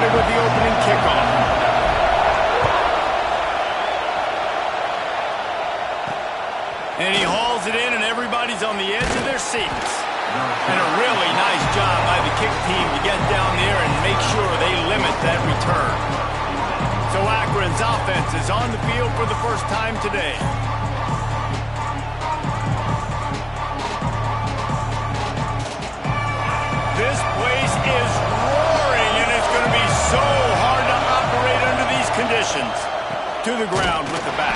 started with the opening kickoff. And he hauls it in, and everybody's on the edge of their seats. And a really nice job by the kick team to get down there and make sure they limit that return. So Akron's offense is on the field for the first time today. This place is roaring, and it's going to be so hard to operate under these conditions. To the ground with the back.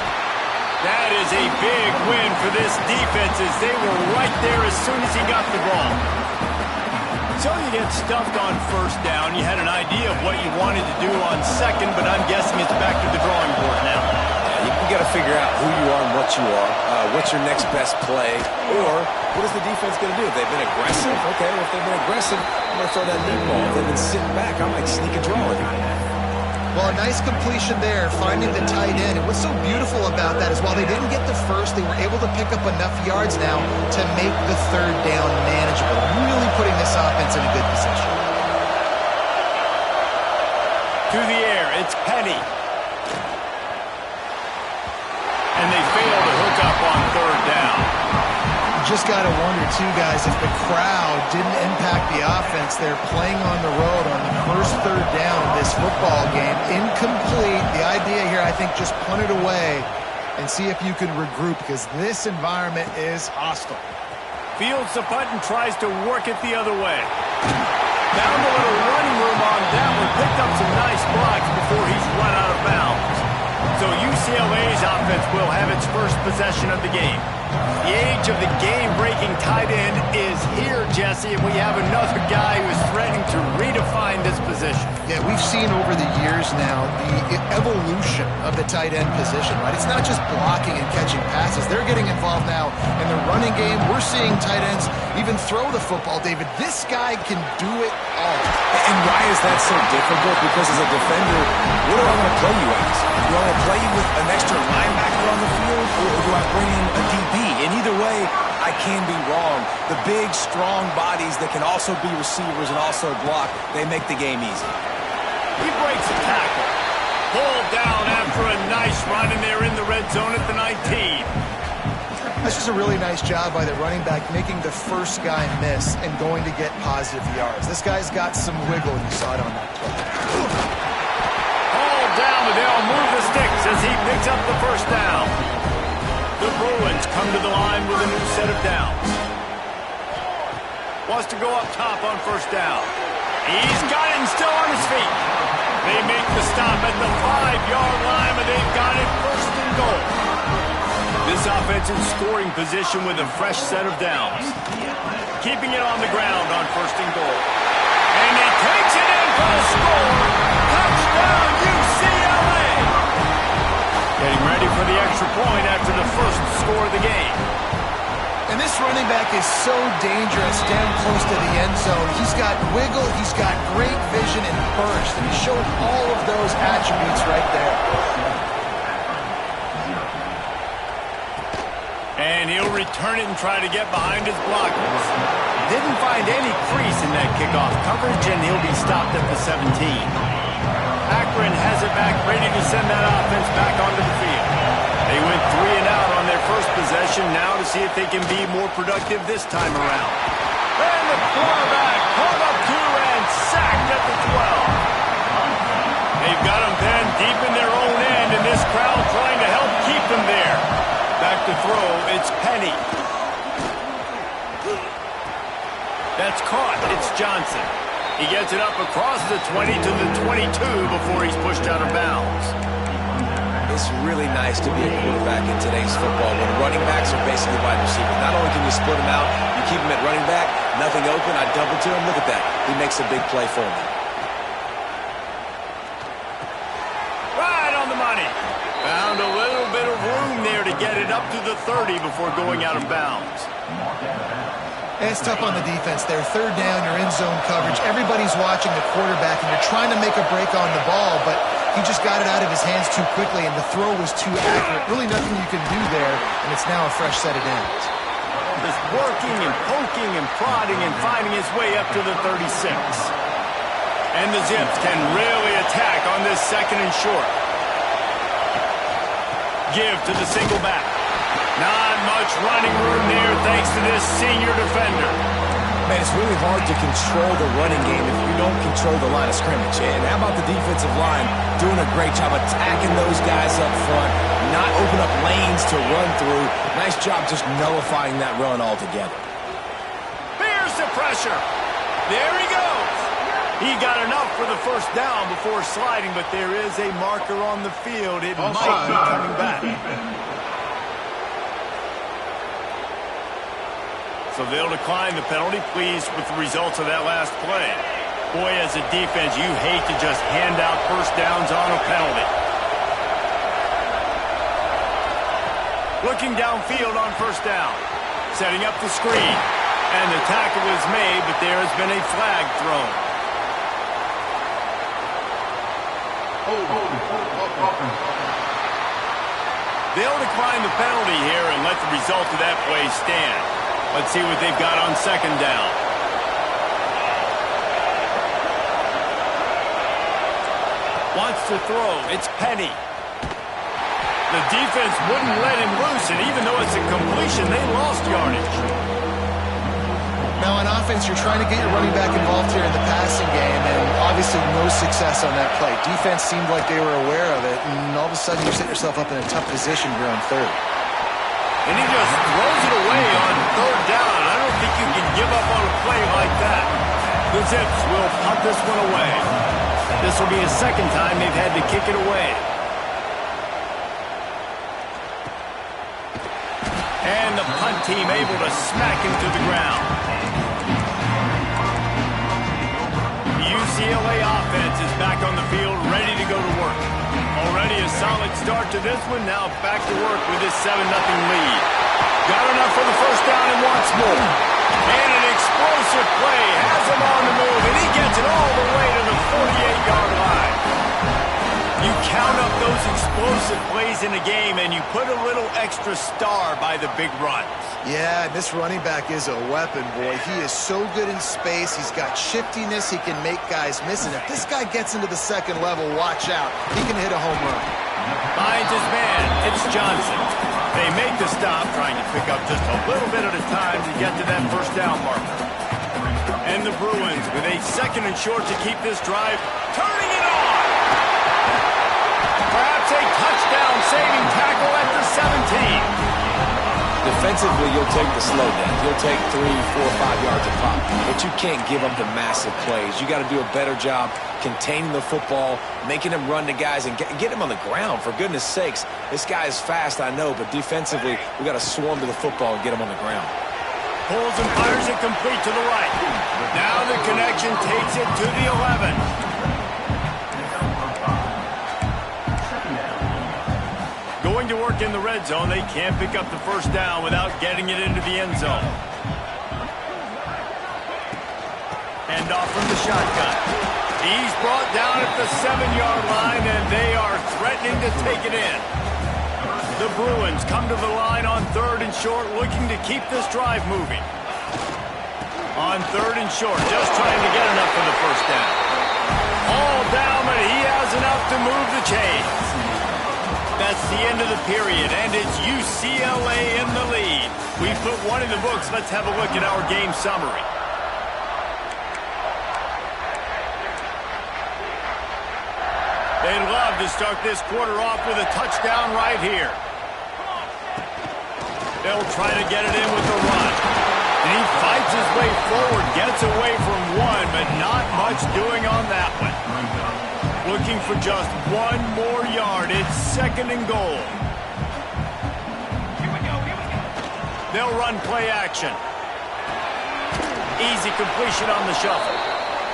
That is a big win for this defense as they were right there as soon as he got the ball. So you get stuffed on first down. You had an idea of what you wanted to do on second, but I'm guessing it's back to the drawing board now. Yeah, you got to figure out who you are and what you are. What's your next best play? Or what is the defense going to do? If they've been aggressive, okay, well, if they've been aggressive, I'm going to throw that deep ball. If they've been sitting back, I might sneak a draw with it. Well, a nice completion there, finding the tight end. And what's so beautiful about that is while they didn't get the first, they were able to pick up enough yards now to make the third down manageable. Really putting this offense in a good position. To the air, it's Penny. And they fail to hook up on third down. Just got to wonder, too, guys, if the crowd didn't impact the offense. They're playing on the road on the first third down in this football game. Incomplete. The idea here, I think, just punt it away and see if you can regroup because this environment is hostile. Fields the punt and tries to work it the other way. Found a little running room on that one. Picked up some nice blocks before he's run out of bounds. So UCLA's offense will have its first possession of the game. The age of the game-breaking tight end is here, Jesse, and we have another guy who's threatening to redefine this position. Yeah, we've seen over the years now the evolution of the tight end position, right? It's not just blocking and catching passes. They're getting involved now in the running game. We're seeing tight ends even throw the football, David. This guy can do it all. And why is that so difficult? Because as a defender, what do I want to play you as? Do I want to play you with an extra linebacker on the field, or do I bring in a DB? And either way, I can be wrong. The big, strong bodies that can also be receivers and also block, they make the game easy. He breaks a tackle. Pulled down after a nice run, and they're in the red zone at the 19. That's just a really nice job by the running back making the first guy miss and going to get positive yards. This guy's got some wiggle. You saw it on that play. Hauled down, but they'll move the sticks as he picks up the first down. The Bruins come to the line with a new set of downs. Wants to go up top on first down. He's got it and still on his feet. They make the stop at the 5-yard line, but they've got it first and goal. This offense in scoring position with a fresh set of downs. Keeping it on the ground on first and goal. And he takes it in for the score. Touchdown, UCLA! Getting ready for the extra point after the first score of the game. And this running back is so dangerous down close to the end zone. He's got wiggle, he's got great vision and burst, and he showed all of those attributes right there. And he'll return it and try to get behind his blockers. Didn't find any crease in that kickoff coverage, and he'll be stopped at the 17. Akron has it back, ready to send that offense back onto the field. They went 3 and out on their first possession, now to see if they can be more productive this time around. And the quarterback caught up to and sacked at the 12. They've got him pinned deep in their own end, and this crowd trying to help keep them there. Back to throw, it's Penny. That's caught, it's Johnson. He gets it up across the 20 to the 22 before he's pushed out of bounds. It's really nice to be a quarterback in today's football when running backs are basically wide receivers. Not only can you split them out, you keep them at running back, nothing open, I double to him. Look at that. He makes a big play for me. Right on the money. Found a little bit of room there to get it up to the 30 before going out of bounds. And it's tough on the defense there. Third down, you're in zone coverage. Everybody's watching the quarterback, and you're trying to make a break on the ball, but he just got it out of his hands too quickly, and the throw was too accurate. Really nothing you can do there, and it's now a fresh set of downs. Just working and poking and prodding and finding his way up to the 36. And the Zips can really attack on this second and short. Give to the single back. Not much running room there thanks to this senior defender. Man, it's really hard to control the running game if you don't control the line of scrimmage. And how about the defensive line doing a great job attacking those guys up front, not open up lanes to run through. Nice job just nullifying that run altogether. Here's the pressure. There he goes. He got enough for the first down before sliding, but there is a marker on the field. It might be coming back. So they'll decline the penalty, pleased with the results of that last play. Boy, as a defense, you hate to just hand out first downs on a penalty. Looking downfield on first down. Setting up the screen. And the tackle is made, but there has been a flag thrown. They'll decline the penalty here and let the result of that play stand. Let's see what they've got on second down. Wants to throw. It's Penny. The defense wouldn't let him loose, and even though it's a completion, they lost yardage. Now, on offense, you're trying to get your running back involved here in the passing game, and obviously no success on that play. Defense seemed like they were aware of it, and all of a sudden you set yourself up in a tough position here on third. And he just throws it away on third down. I don't think you can give up on a play like that. The Zips will punt this one away. This will be a second time they've had to kick it away. And the punt team able to smack him to the ground. The UCLA offense is back on the field, ready to go to work. Already a solid start to this one. Now back to work with this 7-0 lead. Got enough for the first down and wants more. And an explosive play has him on the move, and he gets it all the way to the 48-yard line. You count up those explosive plays in a game, and you put a little extra star by the big runs. Yeah, this running back is a weapon, boy. He is so good in space. He's got shiftiness. He can make guys miss. And if this guy gets into the second level, watch out. He can hit a home run. Finds his man. It's Johnson. They make the stop, trying to pick up just a little bit at a time to get to that first down marker. And the Bruins, with a second and short to keep this drive, turning it on. Perhaps a touchdown-saving tackle at the 17. Defensively, you'll take the slow down. You'll take 3, 4, 5 yards a pop. But you can't give up the massive plays. You got to do a better job containing the football, making him run to guys, and get him on the ground. For goodness sakes, this guy is fast, I know, but defensively, we got to swarm to the football and get him on the ground. Pulls and fires it complete to the right. Now the connection takes it to the 11. Going to work in the red zone, they can't pick up the first down without getting it into the end zone. Hand off from the shotgun. He's brought down at the 7-yard line, and they are threatening to take it in. The Bruins come to the line on third and short, looking to keep this drive moving. On third and short, just trying to get enough for the first down. All down, but he has enough to move the chains. That's the end of the period, and it's UCLA in the lead. We put one in the books. Let's have a look at our game summary. They'd love to start this quarter off with a touchdown right here. They'll try to get it in with the run. And he fights his way forward, gets away from one, but not much doing on that one. Looking for just one more yard. It's second and goal. They'll run play action. Easy completion on the shuffle.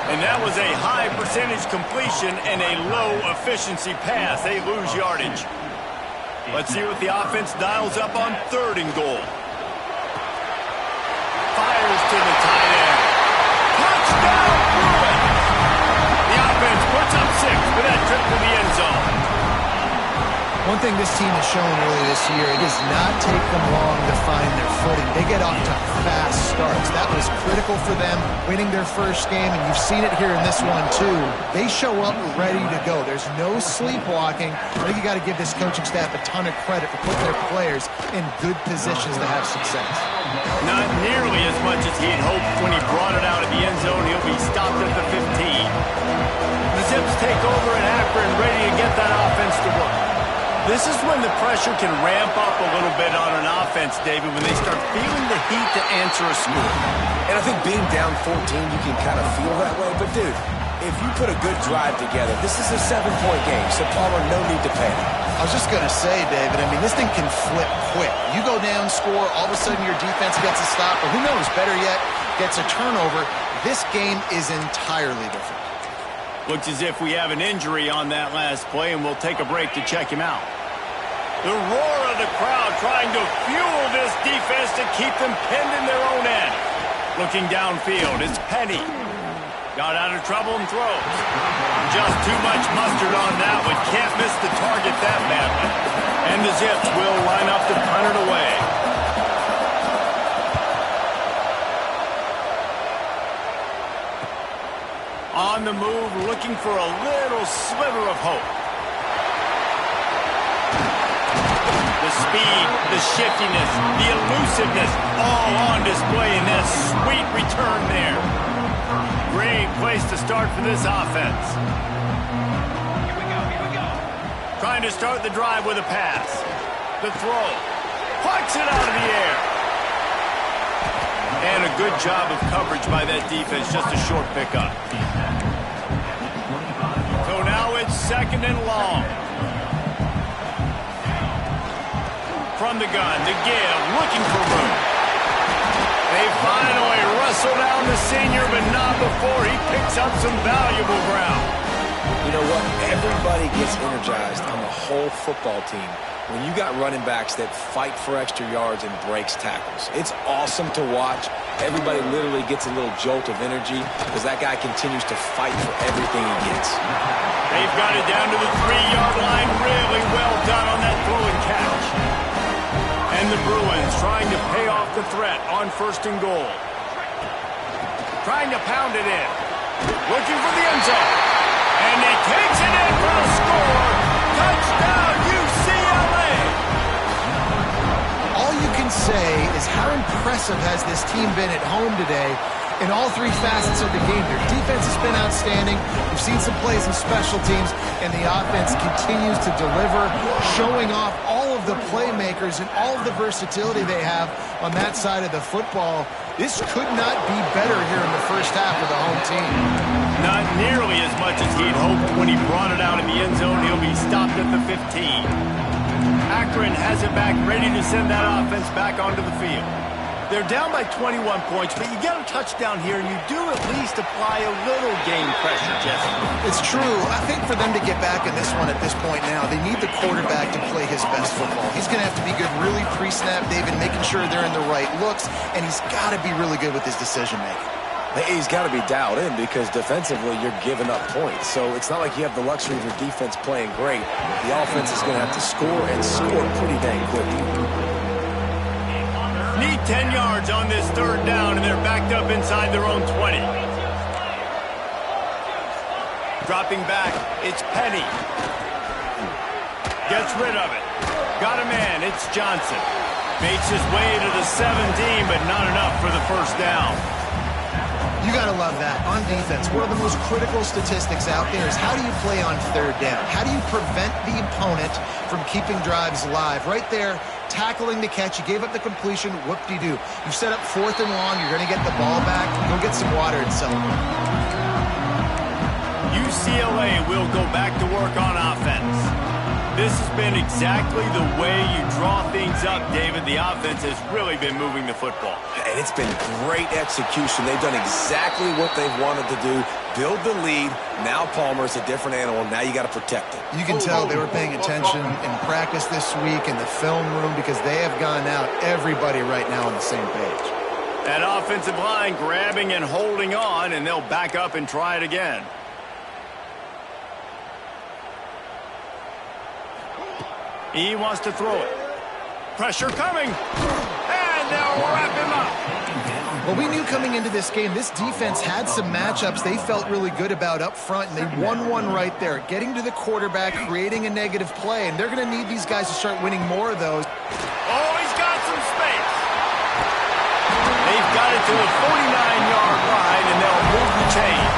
And that was a high percentage completion and a low efficiency pass. They lose yardage. Let's see what the offense dials up on third and goal. Fires to the tight end. Touchdown, Bruins! The offense puts up 6 for that trip to the end zone. One thing this team has shown early this year, it does not take them long to find their footing. They get off to a fast start. starts. That was critical for them, winning their first game, and you've seen it here in this one too. They show up ready to go. There's no sleepwalking. I think you got to give this coaching staff a ton of credit for putting their players in good positions to have success. Not nearly as much as he had hoped when he brought it out of the end zone. He'll be stopped at the 15. The Zips take over at Akron, ready to get that offense to work. This is when the pressure can ramp up a little bit on an offense, David, when they start feeling the heat to answer a score. And I think being down 14, you can kind of feel that way. But, dude, if you put a good drive together, this is a 7-point game, so Palmer, no need to panic. I was just going to say, David, I mean, this thing can flip quick. You go down, score, all of a sudden your defense gets a stop, or who knows, better yet, gets a turnover. This game is entirely different. Looks as if we have an injury on that last play, and we'll take a break to check him out. The roar of the crowd trying to fuel this defense to keep them pinned in their own end. Looking downfield, it's Penny. Got out of trouble and throws. Just too much mustard on that one. Can't miss the target that badly. And the Zips will line up to punt it away. On the move, looking for a little sliver of hope. The speed, the shiftiness, the elusiveness, all on display in that sweet return there. Great place to start for this offense. Here we go. Trying to start the drive with a pass. The throw. Plucks it out of the air. And a good job of coverage by that defense. Just a short pickup. So now it's 2nd and long. From the gun, the give, looking for room. They finally wrestle down the senior, but not before he picks up some valuable ground. You know what? Everybody gets energized on the whole football team when you got running backs that fight for extra yards and breaks tackles. It's awesome to watch. Everybody literally gets a little jolt of energy because that guy continues to fight for everything he gets. They've got it down to the 3-yard line. Really well done on that throw and catch. And the Bruins trying to pay off the threat on 1st and goal. Trying to pound it in. Looking for the end zone. And he takes it in for the score. Touchdown, UCLA! All you can say is how impressive has this team been at home today in all 3 facets of the game. Their defense has been outstanding. We've seen some plays in special teams, and the offense continues to deliver, showing off all of the playmakers and all of the versatility they have on that side of the football. This could not be better here in the first half of the home team. Not nearly as much as he'd hoped when he brought it out in the end zone. He'll be stopped at the 15. Akron has it back, ready to send that offense back onto the field. They're down by 21 points, but you get a touchdown here, and you do at least apply a little game pressure, Jesse. It's true. I think for them to get back in this one at this point now, they need the quarterback to play his best football. He's going to have to be good really pre-snap, David, making sure they're in the right looks, and he's got to be really good with his decision-making. He's got to be dialed in because defensively you're giving up points. So it's not like you have the luxury of your defense playing great. The offense is going to have to score and score pretty dang quickly. Need 10 yards on this 3rd down, and they're backed up inside their own 20. Dropping back, it's Penny. Gets rid of it. Got a man, it's Johnson. Makes his way to the 17, but not enough for the 1st down. You got to love that. On defense, one of the most critical statistics out there is how do you play on 3rd down? How do you prevent the opponent from keeping drives alive? Right there, tackling the catch. You gave up the completion. Whoop-de-doo. You set up 4th and long. You're going to get the ball back. Go get some water and celebrate. UCLA will go back to work on offense. This has been exactly the way you draw things up, David. The offense has really been moving the football. And it's been great execution. They've done exactly what they've wanted to do. Build the lead. Now Palmer's a different animal. Now you got to protect it. You can tell they were paying attention in practice this week in the film room because they have gone out, everybody right now on the same page. That offensive line grabbing and holding on, and they'll back up and try it again. He wants to throw it. Pressure coming. And they'll wrap him up. Well, we knew coming into this game, this defense had some matchups they felt really good about up front, and they won one right there, getting to the quarterback, creating a negative play, and they're going to need these guys to start winning more of those. Oh, he's got some space. They've got it to the 49-yard line, and they'll move the chains.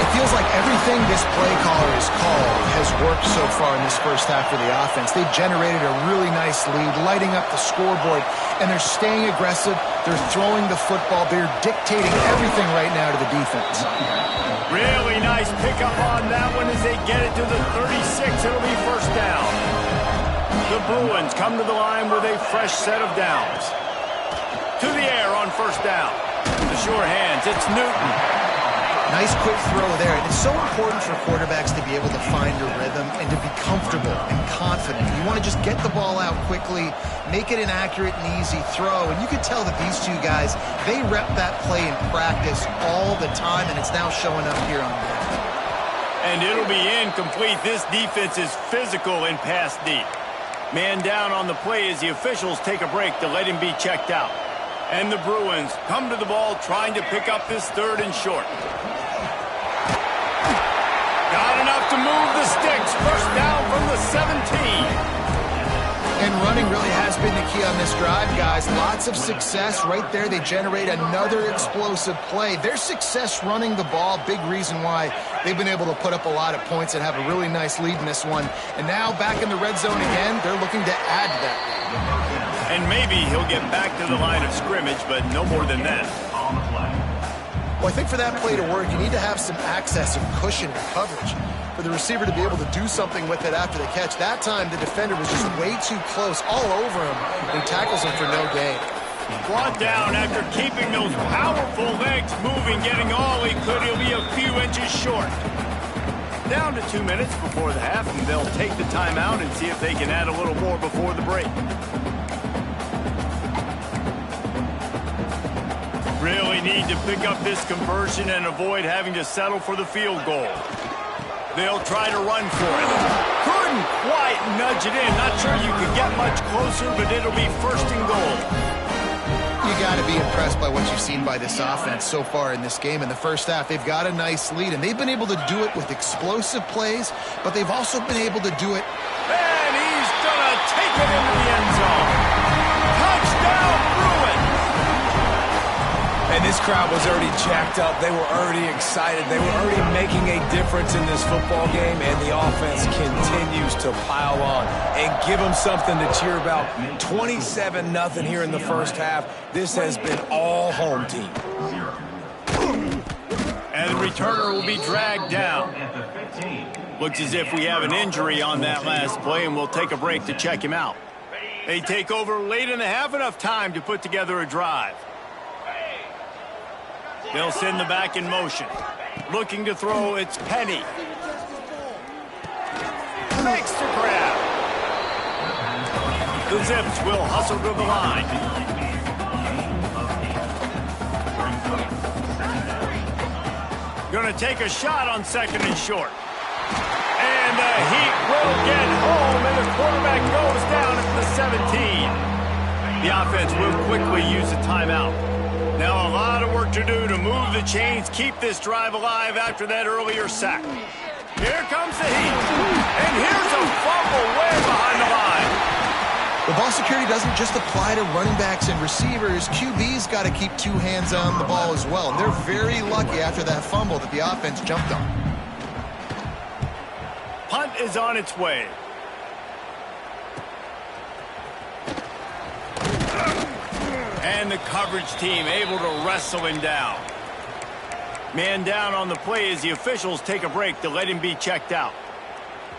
It feels like everything this play caller has called has worked so far in this first half for the offense. They've generated a really nice lead, lighting up the scoreboard, and they're staying aggressive. They're throwing the football. They're dictating everything right now to the defense. Really nice pickup on that one as they get it to the 36. It'll be first down. The Bruins come to the line with a fresh set of downs. To the air on first down. The sure hands. It's Newton. Nice quick throw there. And it's so important for quarterbacks to be able to find a rhythm and to be comfortable and confident. You want to just get the ball out quickly, make it an accurate and easy throw. And you can tell that these two guys, they rep that play in practice all the time, and it's now showing up here on the field. And it'll be incomplete. This defense is physical and pass deep. Man down on the play as the officials take a break to let him be checked out. And the Bruins come to the ball trying to pick up this third and short. Got enough to move the sticks. First down from the 17. And running really has been the key on this drive, guys. Lots of success right there. They generate another explosive play. Their success running the ball, big reason why they've been able to put up a lot of points and have a really nice lead in this one. And now back in the red zone again, they're looking to add to that lead. And maybe he'll get back to the line of scrimmage, but no more than that. Well, I think for that play to work, you need to have some access and cushion and coverage for the receiver to be able to do something with it after the catch. That time, the defender was just way too close, all over him, and tackles him for no gain. Brought down after keeping those powerful legs moving, getting all he could. He'll be a few inches short. Down to 2 minutes before the half, and they'll take the timeout and see if they can add a little more before the break. Really need to pick up this conversion and avoid having to settle for the field goal. They'll try to run for it. Couldn't quite nudge it in. Not sure you could get much closer, but it'll be first and goal. You got to be impressed by what you've seen by this offense so far in this game. In the first half, they've got a nice lead, and they've been able to do it with explosive plays, but they've also been able to do it. And he's going to take it into the end zone. Touchdown, Bruins! And this crowd was already jacked up. They were already excited. They were already making a difference in this football game, and the offense continues to pile on and give them something to cheer about. 27-0 here in the first half. This has been all home team. And the returner will be dragged down. Looks as if we have an injury on that last play, and we'll take a break to check him out. They take over late in the half, enough time to put together a drive. They'll send the back in motion. Looking to throw, it's Penny. Makes the grab. The Zips will hustle to the line. Gonna take a shot on second and short. And the Heat will get home, and the quarterback goes down at the 17. The offense will quickly use a timeout. Now a lot of work to do to move the chains, keep this drive alive after that earlier sack. Here comes the Heat. And here's a fumble way behind the line. The ball security doesn't just apply to running backs and receivers. QB's got to keep two hands on the ball as well. And they're very lucky after that fumble that the offense jumped on. Punt is on its way. And the coverage team able to wrestle him down. Man down on the play as the officials take a break to let him be checked out.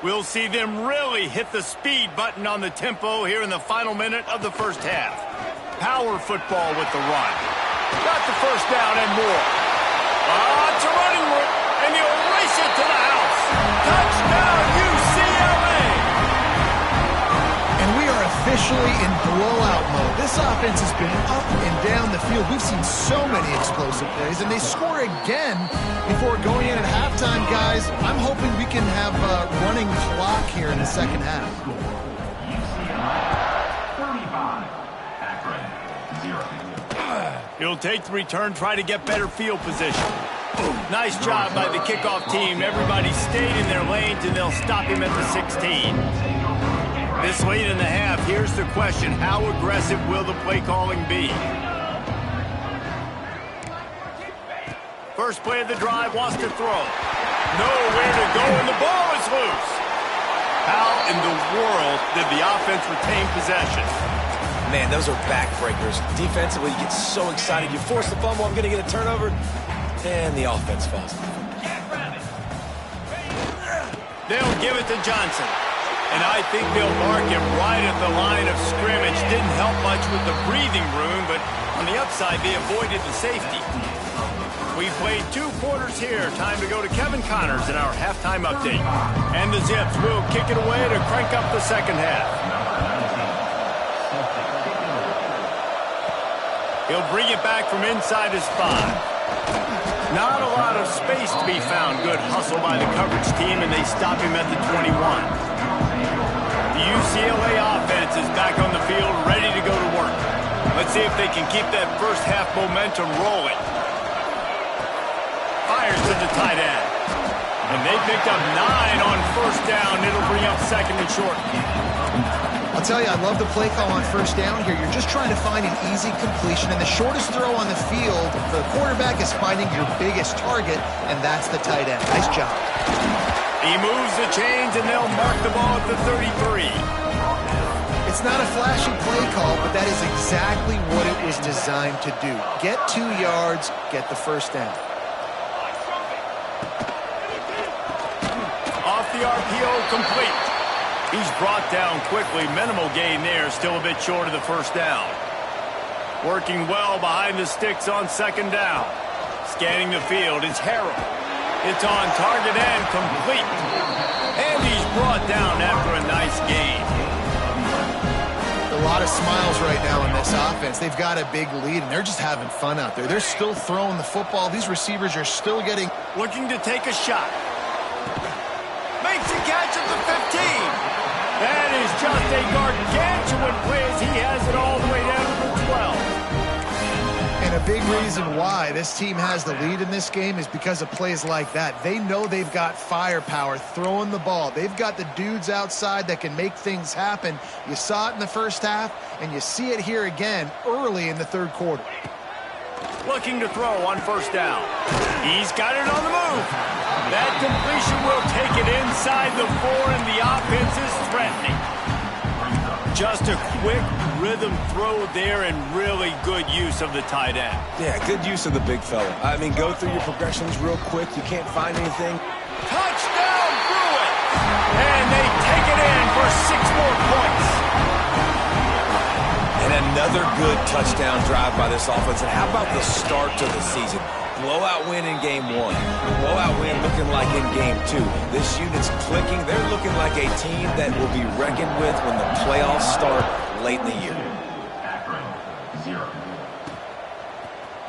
We'll see them really hit the speed button on the tempo here in the final minute of the first half. Power football with the run. Got the first down and more. It's a running route, and he'll race it to the house. Touchdown, UCLA! And we are officially in blowout mode. This offense has been up and down the field. We've seen so many explosive plays, and they score again before going in at halftime, guys. I'm hoping we can have a running clock here in the second half. He'll take the return, try to get better field position. Nice job by the kickoff team. Everybody stayed in their lanes, and they'll stop him at the 16. This late in the half, here's the question. How aggressive will the play calling be? First play of the drive, wants to throw. Nowhere to go, and the ball is loose. How in the world did the offense retain possession? Man, those are backbreakers. Defensively, you get so excited. You force the fumble, I'm going to get a turnover, and the offense falls. They'll give it to Johnson. And I think they'll mark him right at the line of scrimmage. Didn't help much with the breathing room, but on the upside, they avoided the safety. We played 2 quarters here. Time to go to Kevin Connors in our halftime update. And the Zips will kick it away to crank up the second half. He'll bring it back from inside his 5. Not a lot of space to be found. Good hustle by the coverage team, and they stop him at the 21. The UCLA offense is back on the field, ready to go to work. Let's see if they can keep that first half momentum rolling. Fires to the tight end. And they picked up 9 on first down. It'll bring up second and short. I'll tell you, I love the play call on first down here. You're just trying to find an easy completion, and the shortest throw on the field, the quarterback is finding your biggest target, and that's the tight end. Nice job. He moves the chains, and they'll mark the ball at the 33. It's not a flashy play call, but that is exactly what it was designed to do. Get 2 yards, get the first down. Off the RPO, complete. He's brought down quickly. Minimal gain there, still a bit short of the first down. Working well behind the sticks on second down. Scanning the field, it's Harrell. It's on target and complete. And he's brought down after a nice gain. A lot of smiles right now in this offense. They've got a big lead, and they're just having fun out there. They're still throwing the football. These receivers are still getting... Looking to take a shot. Makes a catch at the 15. That is just a gargantuan play as he has it all the way down to the 12. And a big reason why this team has the lead in this game is because of plays like that. They know they've got firepower throwing the ball. They've got the dudes outside that can make things happen. You saw it in the first half, and you see it here again early in the third quarter. Looking to throw on first down. He's got it on the move. That completion will take it inside the 4, and the offense is threatening. Just a quick rhythm throw there, and really good use of the tight end. Yeah, good use of the big fella. I mean, go through your progressions real quick. You can't find anything. Touchdown, Bruin! And they take it in for 6 more points. And another good touchdown drive by this offense. And how about the start to the season? Blowout win in game 1. Blowout win looking like in game 2. This unit's clicking. They're looking like a team that will be reckoned with when the playoffs start late in the year.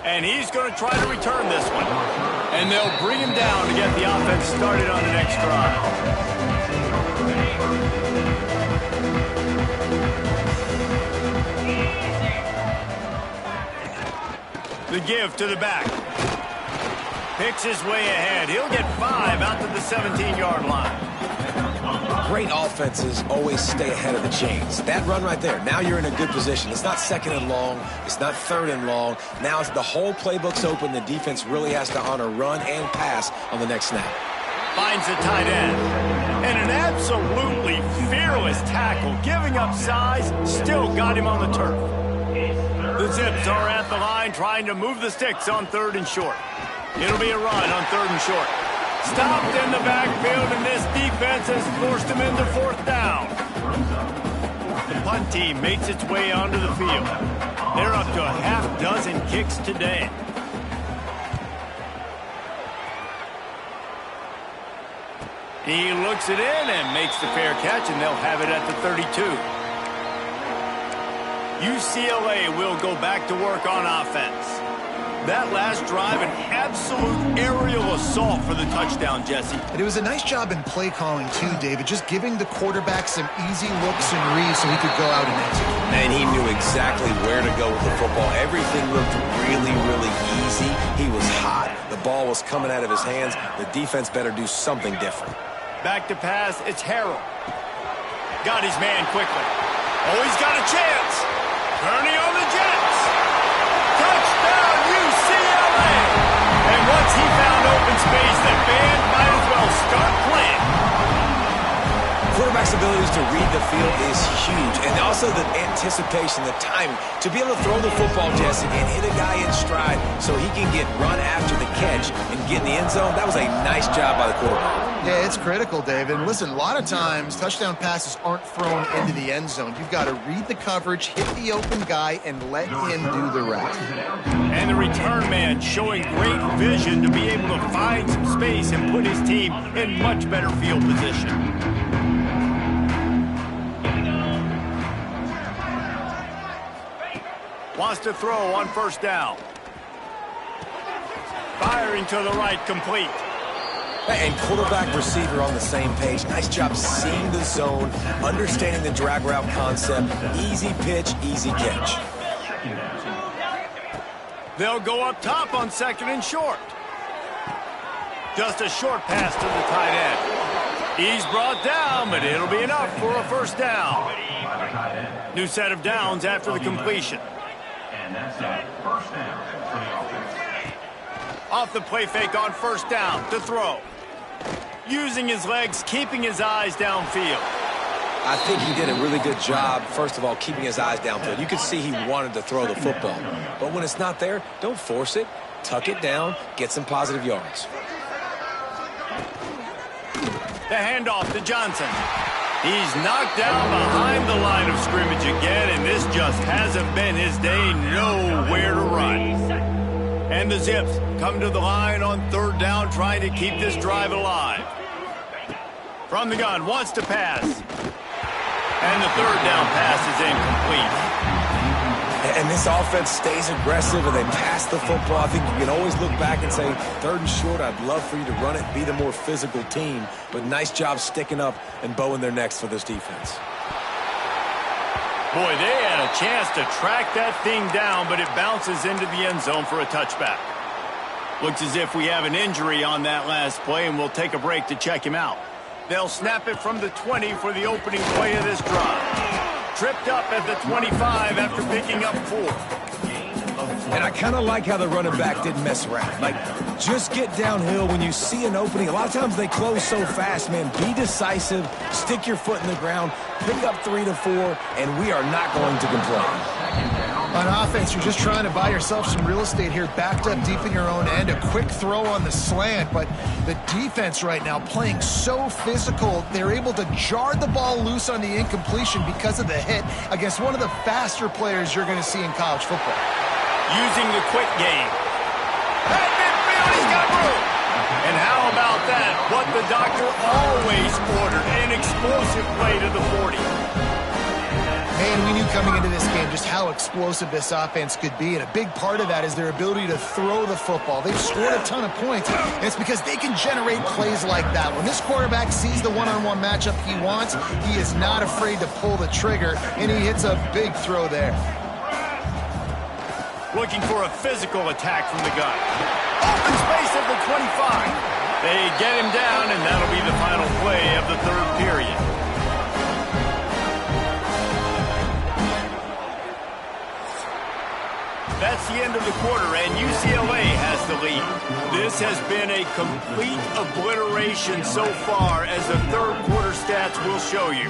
And he's going to try to return this one. And they'll bring him down to get the offense started on the next drive. The give to the back. Picks his way ahead. He'll get 5 out to the 17-yard line. Great offenses always stay ahead of the chains. That run right there, now you're in a good position. It's not second and long. It's not third and long. Now it's the whole playbook's open. The defense really has to honor run and pass on the next snap. Finds the tight end. And an absolutely fearless tackle. Giving up size, still got him on the turf. The Zips are at the line trying to move the sticks on 3rd and short. It'll be a run on 3rd and short. Stopped in the backfield, and this defense has forced him into 4th down. The punt team makes its way onto the field. They're up to a half-dozen kicks today. He looks it in and makes the fair catch, and they'll have it at the 32. UCLA will go back to work on offense. That last drive, an absolute aerial assault for the touchdown, Jesse. And it was a nice job in play calling, too, David, just giving the quarterback some easy looks and reads so he could go out and execute. And he knew exactly where to go with the football. Everything looked really, really easy. He was hot. The ball was coming out of his hands. The defense better do something different. Back to pass, it's Harrell. Got his man quickly. Oh, he's got a chance. Turning on the Jets. Touchdown, UCLA! And once he found open space, the band might as well start playing. Quarterback's abilities to read the field is huge, and also the anticipation, the timing, to be able to throw the football, Jesse, and hit a guy in stride so he can get run after the catch and get in the end zone. That was a nice job by the quarterback. Yeah, it's critical, David. And listen, a lot of times touchdown passes aren't thrown into the end zone. You've got to read the coverage, hit the open guy, and let him do the rest. And the return man showing great vision to be able to find some space and put his team in much better field position. Wants to throw on first down. Firing to the right, complete. And quarterback, receiver on the same page. Nice job seeing the zone, understanding the drag route concept. Easy pitch, easy catch. They'll go up top on second and short. Just a short pass to the tight end. He's brought down, but it'll be enough for a first down. New set of downs after the completion. Off the play fake on first down to throw. Using his legs, keeping his eyes downfield. I think he did a really good job, first of all, keeping his eyes downfield. You could see he wanted to throw the football. But when it's not there, don't force it. Tuck it down, get some positive yards. The handoff to Johnson. He's knocked down behind the line of scrimmage again, and this just hasn't been his day. Nowhere to run. And the Zips come to the line on third down, trying to keep this drive alive. From the gun, wants to pass. And the third down pass is incomplete. And this offense stays aggressive, and they pass the football. I think you can always look back and say, third and short, I'd love for you to run it, be the more physical team. But nice job sticking up and bowing their necks for this defense. Boy, they had a chance to track that thing down, but it bounces into the end zone for a touchback. Looks as if we have an injury on that last play, and we'll take a break to check him out. They'll snap it from the 20 for the opening play of this drive. Tripped up at the 25 after picking up 4. And I kind of like how the running back didn't mess around. Like, just get downhill when you see an opening. A lot of times they close so fast, man. Be decisive, stick your foot in the ground, pick up 3 to 4, and we are not going to complain. On offense, you're just trying to buy yourself some real estate here, backed up deep in your own end. A quick throw on the slant, but the defense right now playing so physical, they're able to jar the ball loose on the incompletion because of the hit against one of the faster players you're going to see in college football. Using the quick game. At midfield, he's got room. And how about that? What the doctor always ordered, an explosive play to the 40. Man, we knew coming into this game just how explosive this offense could be, and a big part of that is their ability to throw the football. They've scored a ton of points, and it's because they can generate plays like that. When this quarterback sees the one-on-one matchup he wants, he is not afraid to pull the trigger, and he hits a big throw there. Looking for a physical attack from the gun. Open space at the 25. They get him down, and that'll be the final play of the third period. That's the end of the quarter, and UCLA has the lead. This has been a complete obliteration so far, as the third quarter stats will show you.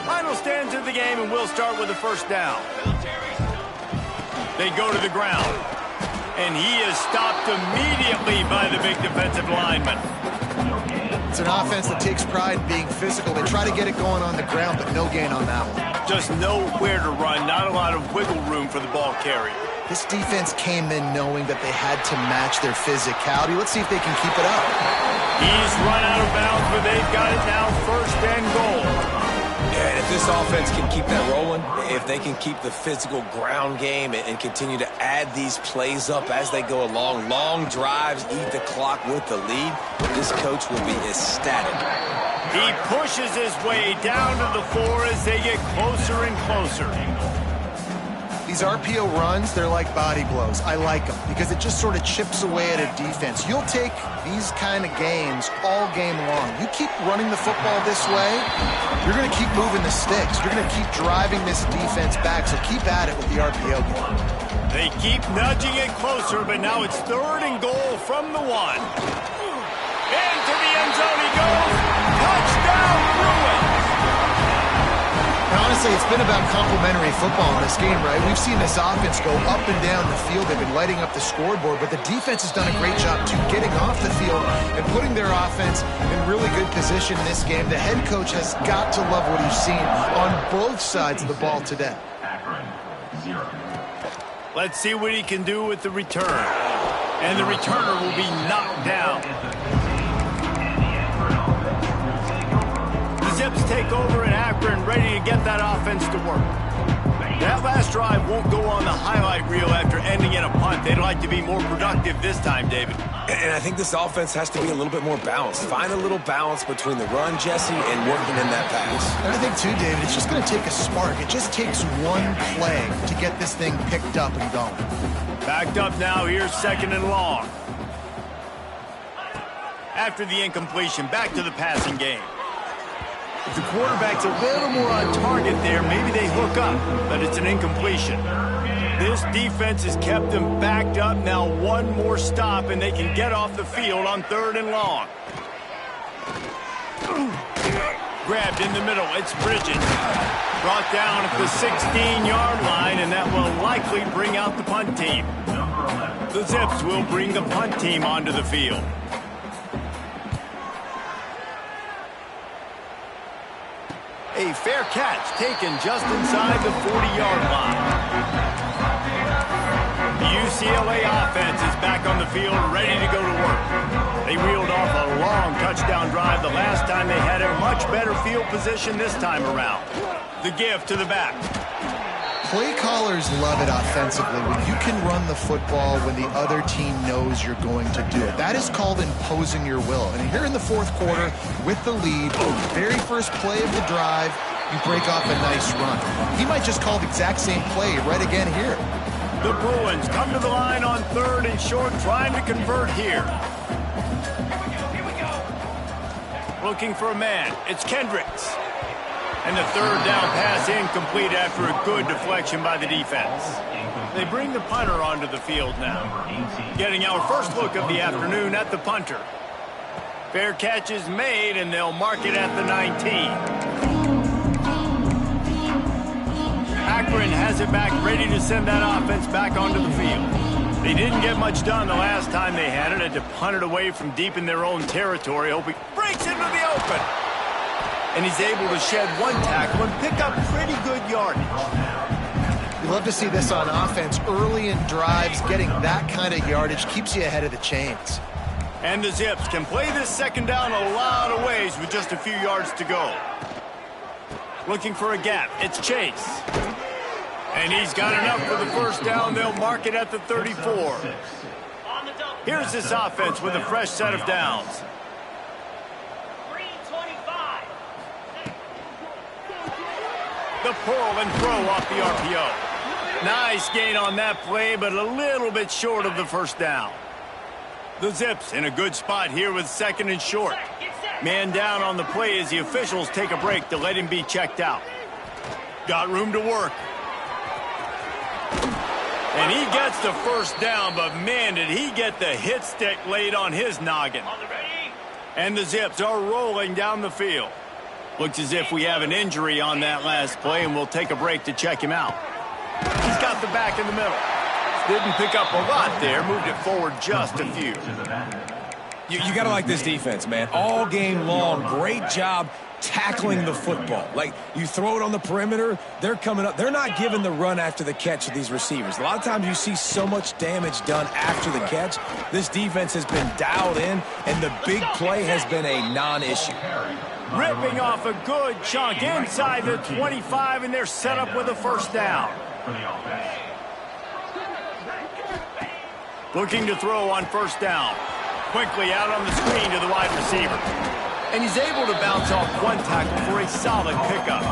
Final stands of the game, and we'll start with the first down. They go to the ground, and he is stopped immediately by the big defensive lineman. It's an offense that takes pride in being physical. They try to get it going on the ground, but no gain on that one. Just nowhere to run, not a lot of wiggle room for the ball carrier. This defense came in knowing that they had to match their physicality. Let's see if they can keep it up. He's run out of bounds, but they've got it now, first and goal. And if this offense can keep that rolling, if they can keep the physical ground game and continue to add these plays up as they go along, long drives, eat the clock with the lead, this coach will be ecstatic. He pushes his way down to the floor as they get closer and closer. These RPO runs, they're like body blows. I like them because it just sort of chips away at a defense. You'll take these kind of games all game long. You keep running the football this way, you're going to keep moving the sticks. You're going to keep driving this defense back, so keep at it with the RPO game. They keep nudging it closer, but now it's 3rd and goal from the 1. Into the end zone he goes. Touchdown, Bruins! And honestly, it's been about complementary football in this game, right? We've seen this offense go up and down the field. They've been lighting up the scoreboard, but the defense has done a great job, too, getting off the field and putting their offense in really good position in this game. The head coach has got to love what he's seen on both sides of the ball today. Let's see what he can do with the return. And the returner will be knocked down. Zips take over in Akron, ready to get that offense to work. That last drive won't go on the highlight reel after ending in a punt. They'd like to be more productive this time, David. And I think this offense has to be a little bit more balanced. Find a little balance between the run, Jesse, and working in that pass. And I think, too, David, it's just going to take a spark. It just takes one play to get this thing picked up and going. Backed up now. Here's 2nd and long. After the incompletion, back to the passing game. If the quarterback's a little more on target there, maybe they hook up, but it's an incompletion. This defense has kept them backed up. Now one more stop, and they can get off the field on 3rd and long. Grabbed in the middle. It's Bridges. Brought down at the 16-yard line, and that will likely bring out the punt team. The Zips will bring the punt team onto the field. A fair catch taken just inside the 40-yard line. The UCLA offense is back on the field, ready to go to work. They reeled off a long touchdown drive the last time they had a much better field position this time around. The give to the back. Play callers love it offensively when you can run the football when the other team knows you're going to do it. That is called imposing your will. And here in the 4th quarter with the lead, very first play of the drive, you break off a nice run. He might just call the exact same play right again here. The Bruins come to the line on 3rd and short, trying to convert here. Looking for a man. It's Kendricks. And the 3rd down pass incomplete after a good deflection by the defense. They bring the punter onto the field now. Getting our first look of the afternoon at the punter. Fair catch is made, and they'll mark it at the 19. Akron has it back, ready to send that offense back onto the field. They didn't get much done the last time they had it to punt it away from deep in their own territory. Hoping breaks into the open. And he's able to shed one tackle and pick up pretty good yardage. You love to see this on offense. Early in drives, getting that kind of yardage keeps you ahead of the chains. And the Zips can play this 2nd down a lot of ways with just a few yards to go. Looking for a gap. It's Chase. And he's got enough for the 1st down. They'll mark it at the 34. Here's this offense with a fresh set of downs. The pull and throw off the RPO. Nice gain on that play, but a little bit short of the 1st down. The Zips in a good spot here with 2nd and short. Man down on the play as the officials take a break to let him be checked out. Got room to work. And he gets the 1st down, but man, did he get the hit stick laid on his noggin. And the Zips are rolling down the field. Looks as if we have an injury on that last play, and we'll take a break to check him out. He's got the back in the middle. Didn't pick up a lot there, moved it forward just a few. You got to like this defense, man. All game long, great job tackling the football. Like, you throw it on the perimeter, they're coming up. They're not giving the run after the catch to these receivers. A lot of times you see so much damage done after the catch. This defense has been dialed in, and the big play has been a non-issue. Ripping off a good chunk inside the 25, and they're set up with a first down. Looking to throw on first down. Quickly out on the screen to the wide receiver. And he's able to bounce off one tackle for a solid pickup.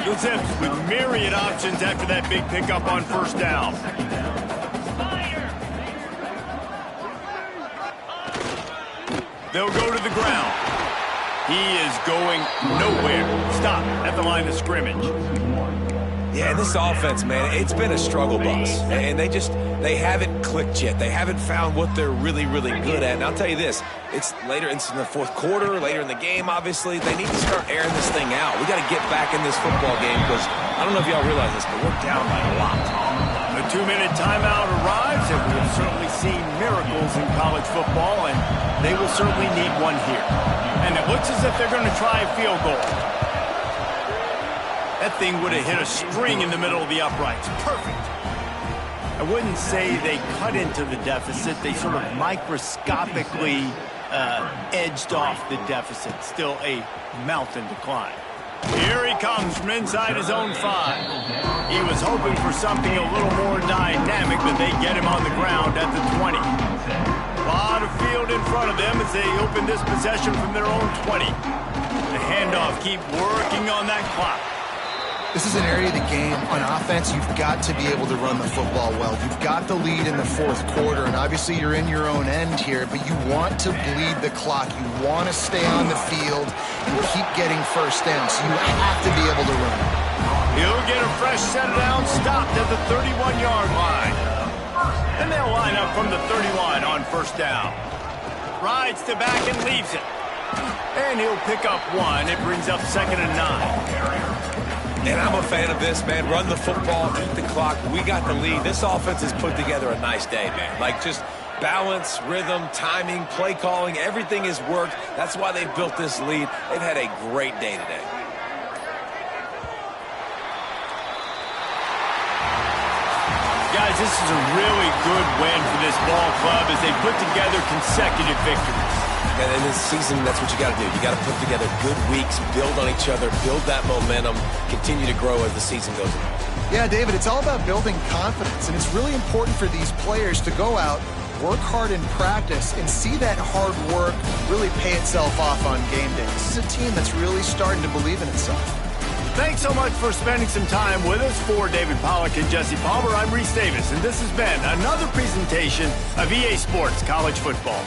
The Zips with myriad options after that big pickup on first down. They'll go to the ground. He is going nowhere. Stop at the line of scrimmage. Yeah, this offense, man, it's been a struggle bus. And they haven't clicked yet. They haven't found what they're really, really good at. And I'll tell you this, it's in the fourth quarter, later in the game, obviously. They need to start airing this thing out. We got to get back in this football game because I don't know if y'all realize this, but we're down by a lot. The 2-minute timeout arrives, and we've certainly seen miracles in college football, and they will certainly need one here. And it looks as if they're going to try a field goal. That thing would have hit a string in the middle of the uprights. Perfect. I wouldn't say they cut into the deficit. They sort of microscopically edged off the deficit. Still a mountain to climb. Here he comes from inside his own 5. He was hoping for something a little more dynamic, but they get him on the ground at the 20. A lot of field in front of them as they open this possession from their own 20. The handoff, keep working on that clock. This is an area of the game. On offense, you've got to be able to run the football well. You've got the lead in the fourth quarter, and obviously you're in your own end here, but you want to bleed the clock. You want to stay on the field and keep getting first down, so you have to be able to run. He'll get a fresh set down, stopped at the 31-yard line. And they'll line up from the 31 on first down. Rides to back and leaves it. And he'll pick up 1. It brings up 2nd and 9. And I'm a fan of this, man. Run the football, eat the clock. We got the lead. This offense has put together a nice day, man. Like, just balance, rhythm, timing, play calling, everything has worked. That's why they've built this lead. They've had a great day today. Guys, this is a really good win for this ball club as they put together consecutive victories. And in this season, that's what you got to do. You got to put together good weeks, build on each other, build that momentum, continue to grow as the season goes on. Yeah, David, it's all about building confidence, and it's really important for these players to go out, work hard in practice, and see that hard work really pay itself off on game day. This is a team that's really starting to believe in itself. Thanks so much for spending some time with us. For David Pollack and Jesse Palmer, I'm Reese Davis, and this has been another presentation of EA Sports College Football.